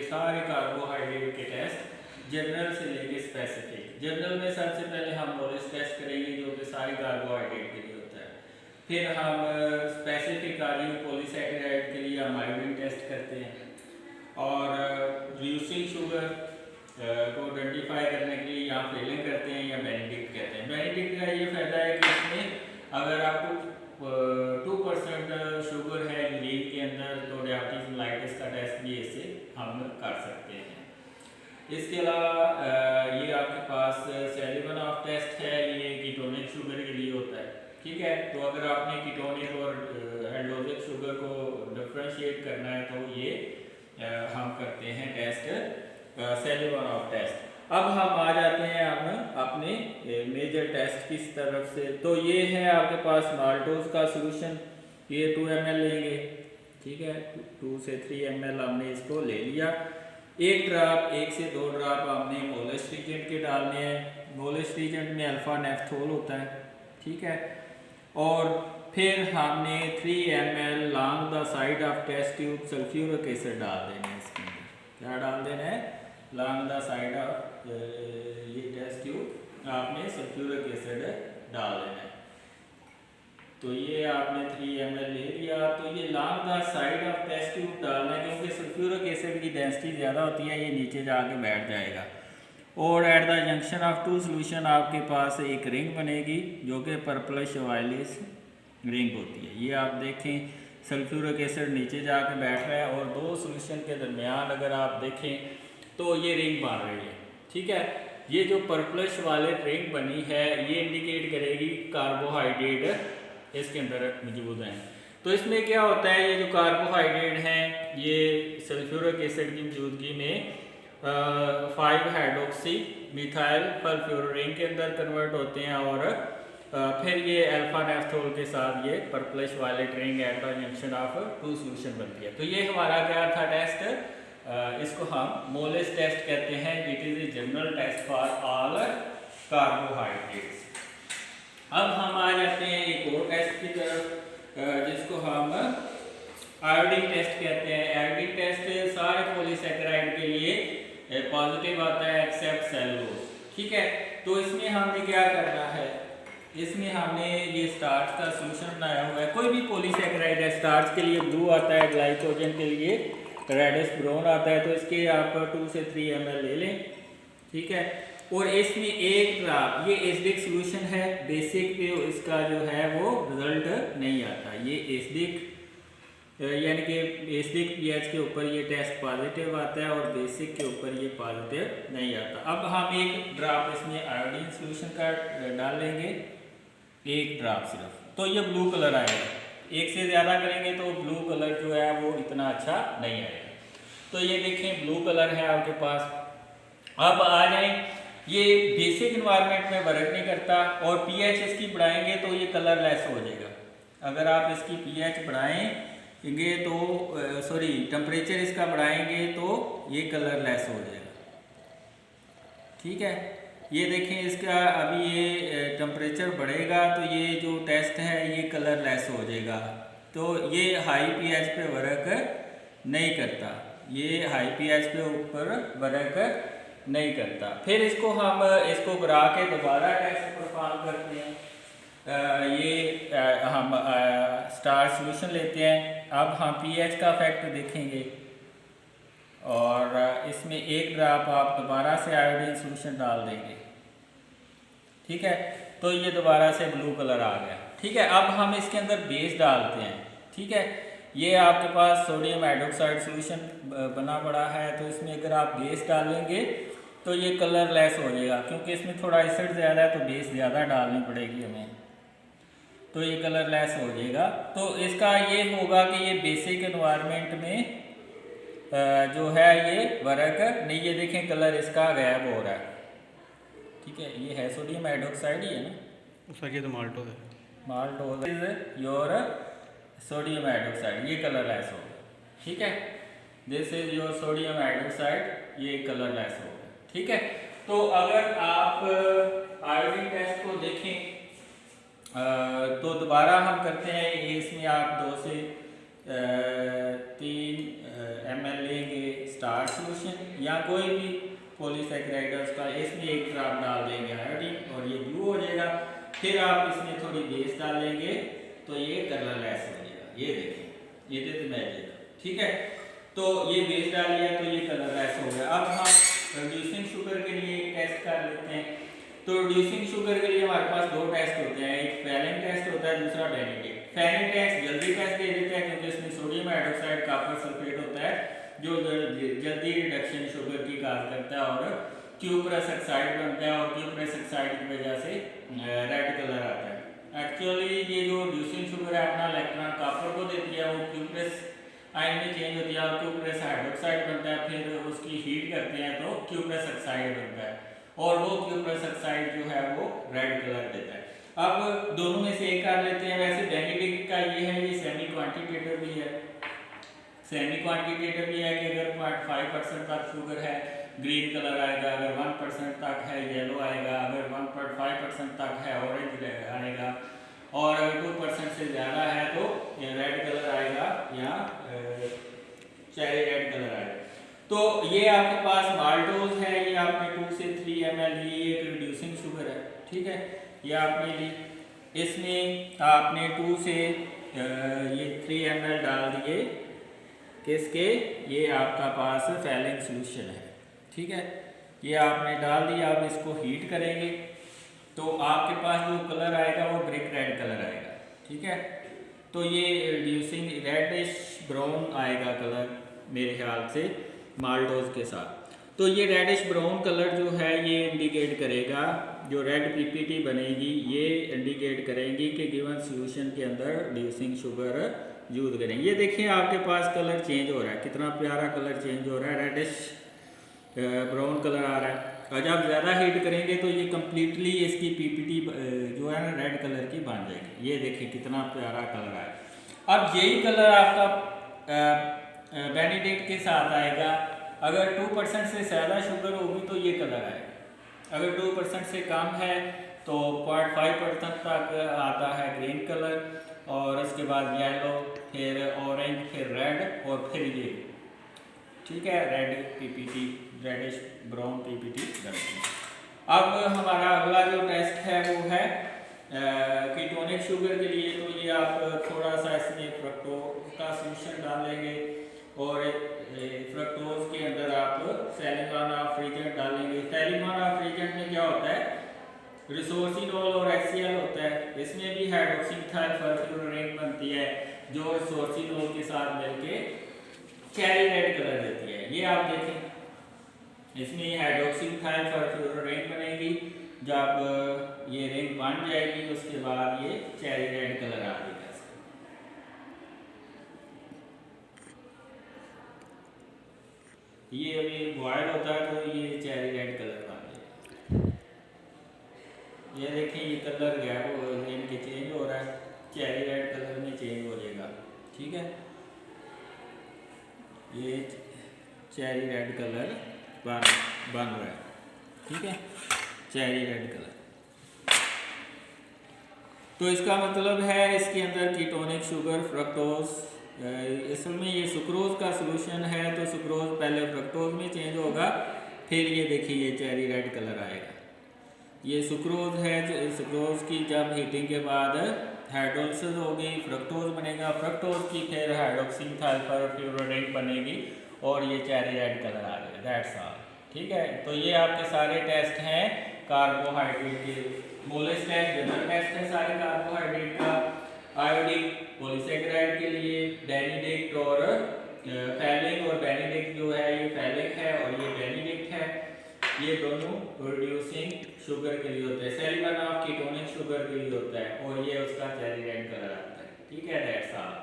सारे कार्बोहाइड्रेट के test general से लेके स्पेसिफिक। जनरल में सबसे पहले हम नॉलेज टेस्ट करेंगे जो कि सारे कार्बोहाइड्रेट के लिए होता है। फिर हम स्पेसिफिक कार्डियो पॉलीसैकेराइड के लिए हम आयोडीन टेस्ट करते हैं। और रिड्यूसिंग शुगर को आइडेंटिफाई करने के लिए या फेलिंग करते हैं या बेनेडिक्ट कहते हैं। बेनेडिक्ट का ये फ़ायदा है कि इसमें अगर आपको 2% शुगर है यूरिन के अंदर तो डायबिटीज मेलाइटिस का टेस्ट भी इससे हम कर सकते हैं। इसके अलावा ये आपके पास सेलिवन ऑफ टेस्ट है, ये कीटोनिक शुगर के लिए होता है। ठीक है, तो अगर आपने कीटोनिक और एल्डोजिक शुगर को डिफ्रेंशिएट करना है तो ये हम करते हैं टेस्ट सेलिवन ऑफ टेस्ट। अब हम आ जाते हैं हम अपने मेजर टेस्ट की तरफ से। तो ये है आपके पास माल्टोज का सोल्यूशन, ये 2 ml लेंगे। ठीक है, 2 से 3 ml हमने इसको ले लिया। 1 से 2 ड्रॉप हमने मोलेस्ट रीजेंट के डालने हैं। मोलेस्ट रीजेंट में अल्फा नेफ्थोल होता है। ठीक है, और फिर हमने 3 ml long the side of test tube sulphuric acid डाल देना है। इसके अंदर क्या डाल देना है? लॉन्ग द साइड ऑफ ये टेस्ट ट्यूब आपने सल्फ्यूरिक एसिड डाल देना है। तो ये आपने 3 ml ले लिया। तो ये long the side of test tube डालना है क्योंकि सल्फ्यूरिक एसिड की डेंसिटी ज़्यादा होती है, ये नीचे जाके बैठ जाएगा। और eight the junction of 2 solution आपके पास एक रिंग बनेगी जो कि पर्पलिश वायलेस रिंग होती है। ये आप देखें सल्फ्यूरिक एसिड नीचे जाके बैठ रहा है और 2 सोल्यूशन के दरमियान अगर आप देखें तो ये रिंग बन रही है। ठीक है, ये जो पर्पलिश वाले रिंग बनी है ये इंडिकेट करेगी कार्बोहाइड्रेट इसके अंदर मौजूद हैं। तो इसमें क्या होता है, ये जो कार्बोहाइड्रेट हैं ये सल्फ्यूरिक एसिड की मौजूदगी में 5 हाइड्रोक्सी मिथाइल सल्फ्यूरिन के अंदर कन्वर्ट होते हैं और फिर ये अल्फा नेफ्थोल के साथ ये purplish violet ring at the junction of 2 solution बनती है। तो ये हमारा क्या था टेस्ट, इसको हम मोलेस टेस्ट कहते हैं। It is a general test for all carbohydrates. अब हम आ जाते हैं एक और टेस्ट की तरफ जिसको हम आयोडीन टेस्ट कहते हैं। आयोडीन टेस्ट सारे पॉलीसैकेराइड के लिए पॉजिटिव आता है एक्सेप्ट सेलुलोज। ठीक है, तो इसमें हमने क्या करना है, इसमें हमने ये स्टार्च का सोल्यूशन बनाया हुआ है। कोई भी पॉलीसैकेराइड है, स्टार्च के लिए ब्लू आता है, ग्लाइकोजन के लिए रेडिश ब्राउन आता है। तो इसके आप 2 से 3 ml ले लें। ठीक है, और इसमें 1 ड्रॉप ये एसिडिक सोल्यूशन है। बेसिक पे इसका जो है वो रिजल्ट नहीं आता। ये एसिडिक यानी कि एसिडिक pH के ऊपर ये टेस्ट पॉजिटिव आता है और बेसिक के ऊपर ये पॉजिटिव नहीं आता। अब हम 1 ड्रॉप इसमें आयोडीन सोल्यूशन का डालेंगे, 1 ड्रॉप सिर्फ, तो ये ब्लू कलर आएगा। 1 से ज़्यादा करेंगे तो ब्लू कलर जो है वो इतना अच्छा नहीं आएगा। तो ये देखें ब्लू कलर है आपके पास। अब आ जाए, ये बेसिक इन्वायरमेंट में वर्क नहीं करता और pH इसकी बढ़ाएंगे तो ये कलर लेस हो जाएगा। अगर आप इसकी pH बढ़ाएंगे तो टेम्परेचर इसका बढ़ाएंगे तो ये कलर लेस हो जाएगा। ठीक है, ये देखें इसका अभी ये टेम्परेचर बढ़ेगा तो ये जो टेस्ट है ये कलर लेस हो जाएगा। तो ये हाई pH पे वर्क नहीं करता, ये हाई pH पे ऊपर वर्क नहीं करता। फिर हम इसको गिरा के दोबारा टेस्ट परफॉर्म करते हैं। हम स्टार सोल्यूशन लेते हैं। अब हम pH का फैक्ट देखेंगे और इसमें 1 ड्रॉप आप दोबारा से आयोडीन सोल्यूशन डाल देंगे। ठीक है, तो ये दोबारा से ब्लू कलर आ गया। ठीक है, अब हम इसके अंदर बेस डालते हैं। ठीक है, ये आपके पास सोडियम हाइड्रोक्साइड सोल्यूशन बना पड़ा है। तो इसमें अगर आप बेस डालेंगे तो ये कलर लेस हो जाएगा क्योंकि इसमें थोड़ा एसिड ज़्यादा है तो बेस ज़्यादा डालनी पड़ेगी हमें, तो ये कलर लेस हो जाएगा। तो इसका ये होगा कि ये बेसिक एनवायरनमेंट में जो है ये वर्क नहीं, ये देखें कलर इसका गायब हो रहा है। ठीक है, ये है सोडियम हाइड्रोक्साइड ही है ना, उसका ये तो माल्टोज है। Maltose is your sodium hydroxide, ये कलर लेस हो गया। ठीक है, this is your sodium hydroxide, ये कलर लेस हो गया। ठीक है, तो अगर आप आयोडीन टेस्ट को देखें तो दोबारा हम करते हैं। इसमें आप 2 से 3 ml लेंगे स्टार सोल्यूशन या कोई भी पॉलीसैकेराइड है उसका, इसमें एक ड्रॉप डाल देंगे आयोडीन और ये ब्लू हो जाएगा। फिर आप इसमें थोड़ी बेस डालेंगे तो ये कलरलेस हो जाएगा। ये देखिए ये तो मैजिक, ठीक है। तो ये बेस डाल लिया तो ये कलरलेस हो गया। अब हम रिड्यूसिंग शुगर के लिए एक टेस्ट कर लेते हैं। तो रिड्यूसिंग शुगर के लिए हमारे पास दो टेस्ट होते हैं, एक फैलिंग टेस्ट होता है, दूसरा बेनिडिक्ट। फैलिंग टेस्ट जल्दी टेस्ट दे देता है क्योंकि इसमें सोडियम हाइड्रोक्साइड कॉपर सल्फेट होता है जो जल्दी रिडक्शन शुगर की काज करता है और क्यूप्रस ऑक्साइड बनता है और क्यूप्रस ऑक्साइड की वजह से रेड कलर आता है। एक्चुअली ये जो रिड्यूसिंग शुगर है अपना इलेक्ट्रॉन कॉपर को देती है, वो क्यूप्रस आयन में चेंज होती है और क्यूप्रस हाइड्रोक्साइड बनता है। फिर उसकी हीट करते हैं तो क्यूप्रस ऑक्साइड बनता है और वो क्यूप्रस ऑक्साइड जो है वो रेड कलर देता है। अब दोनों में से एक कर लेते हैं। वैसे बेनिडिक्ट का ये है, ये सेमी क्वांटिटेटिव भी है। सेमी क्वांटिटेटिव भी है कि अगर 0.5% तक शुगर है ग्रीन कलर आएगा, अगर 1% तक है येलो आएगा, अगर 1.5% तक है ऑरेंज आएगा और अगर 2% से ज़्यादा है तो रेड कलर आएगा या चेरी रेड कलर आएगा। तो ये आपके पास माल्टोज है, ये आपने 2 से 3 ml ली, ये एक रिड्यूसिंग शुगर है, ठीक है। ये आपने ली, इसमें आपने 2 से ये 3 ml डाल दिए किसके, ये आपका पास फैलिंग सोल्यूशन है, ठीक है। ये आपने डाल दिया। आप इसको हीट करेंगे तो आपके पास जो कलर आएगा वो ब्रिक रेड कलर आएगा, ठीक है। तो ये रिड्यूसिंग रेडिश ब्राउन आएगा कलर मेरे ख्याल से माल्टोज के साथ। तो ये रेडिश ब्राउन कलर जो है ये इंडिकेट करेगा, जो रेड पीपीटी बनेगी ये इंडिकेट करेंगी कि गिवन सॉल्यूशन के अंदर रिड्यूसिंग शुगर यूज करेंगे। ये देखिए आपके पास कलर चेंज हो रहा है, कितना प्यारा कलर चेंज हो रहा है, रेडिश ब्राउन कलर आ रहा है। और जब ज़्यादा हीट करेंगे तो ये कम्प्लीटली इसकी पीपीटी जो है ना रेड कलर की बन जाएगी। ये देखिए कितना प्यारा कलर आया। अब यही कलर आपका बेनिडिक्ट के साथ आएगा। अगर 2% से ज़्यादा शुगर होगी तो ये कलर आएगा, अगर 2% से कम है तो 0.5% तक आता है ग्रीन कलर और उसके बाद येलो, फिर ऑरेंज, फिर रेड और फिर ये, ठीक है, red PPT, reddish brown PPT करते हैं। अब हमारा अगला जो टेस्ट है वो है कीटोनिक शुगर के लिए। तो ये आप थोड़ा सा इसमें फ्रक्टोज का सोल्यूशन डालेंगे और फ्रक्टोज के अंदर आप सेलिमान ऑफ एजेंट डालेंगे। सेलिमान ऑफ एजेंट में क्या होता है, रिसोर्सिनोल और HCl होता है। इसमें भी हाइड्रोक्सीथाइल फॉस्फोरिक बनती है जो रिसोर्सिनोल के साथ मिलके चेरी रेड कलर देती है। ये आप देखें इसमें हाइड्रोक्सीथाइल फॉस्फोरिक बनेगी, जब ये रिंग बन जाएगी उसके बाद ये चेरी रेड कलर आ जाएगा। ये अभी बॉयल होता है तो ये चेरी रेड कलर बन जाएगा। ये देखें ये कलर गैप हो इनके चेंज हो रहा है, चेरी रेड कलर में चेंज हो जाएगा, ठीक है। ये चेरी रेड कलर बन रहा है, ठीक है, चेरी रेड कलर। तो इसका मतलब है इसके अंदर कीटोनिक शुगर फ्रक्टोज, इसमें ये सुक्रोज का सॉल्यूशन है तो सुक्रोज पहले फ्रक्टोज में चेंज होगा, फिर ये देखिए ये चेरी रेड कलर आएगा। ये सुक्रोज है, सुक्रोज की जब हीटिंग के बाद हाइड्रोलिसिस होगी फ्रक्टोज बनेगा, फ्रक्टोज की फिर हाइड्रोक्सीथाइल फॉस्फोरिक बनेगी और ये चेरी रेड कलर आ जाएगा। दैट्स ऑल, ठीक है। तो ये आपके सारे टेस्ट हैं कार्बोहाइड्रेट के। मोलेस टेस्ट जनरल टेस्ट है सारे कार्बोहाइड्रेट का। आयोडिक पॉलीसैकेराइड के लिए, बेनिडिक्ट और फैलिक, और बेनिडिक्ट जो है ये फैलिक है और ये बेनिडिक्ट है। ये दोनों रिड्यूसिंग शुगर के लिए होते हैं, सेलिमान ऑफ कीटोनिक शुगर के लिए होता है और ये उसका चेरी रेड कलर आता है, ठीक है। That's all.